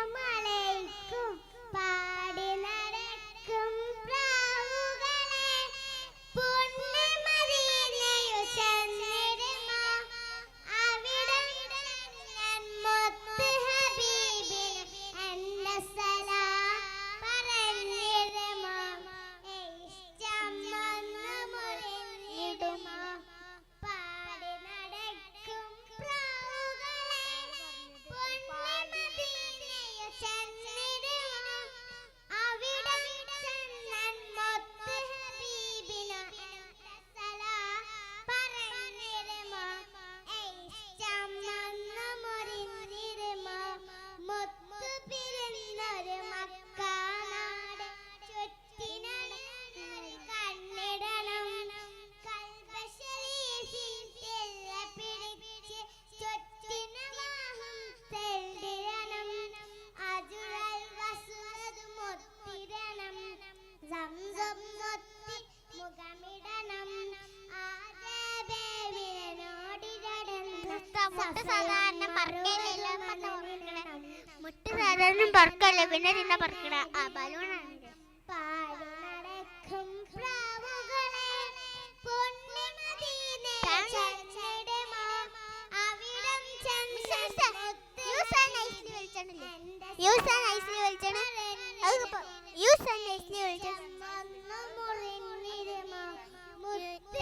അസ്സലാമലൈക്കും പാടി നടക്കും പ്രാവുകളെ പുണ്യ മദീനയിൽ ചെന്നിടുമോ അവിടം ഞാൻ മുത്ത് ഹബീബിന് എന്റെ സലാം പറഞ്ഞിടുമോ ഇഷ്ടം വന്ന് മുറിഞ്ഞിടുമോ പാടി നടക്കും പ്രാവുകളെ പുണ്യ മദീനയിൽ ചെന്നിടുമോ അവിടം ചെന്നാൻ മുത്ത് ഹബീബിന് എന്റെ സലാം പറഞ്ഞിടുമോ ഇഷ്ടം വന്ന് മുറിഞ്ഞിടുമോ മുത്ത് പിറന്നൊരു മക്കാനാട് ചുറ്റിനടന്നൊരു കണ്ണിടണം കൽബ ശരീഫിൽ തില്ല പിടിച്ച് ചുറ്റിനവാഹം തെളിയണം അജുറൽ വസുവത് മുത്തിടണം സംസം മുത്തി മുഖമിടണം മുട്ട് സാധാരണ പറക്കല്ല പിന്നെ തിന്ന പറക്കട ആ ബലൂണാണ് പാടി നടക്കും പ്രാവുകളെ പുണ്യ മദീനയിൽ ചെന്നിടുമോ അവിടം മുറിഞ്ഞിരുമോ മുത്ത്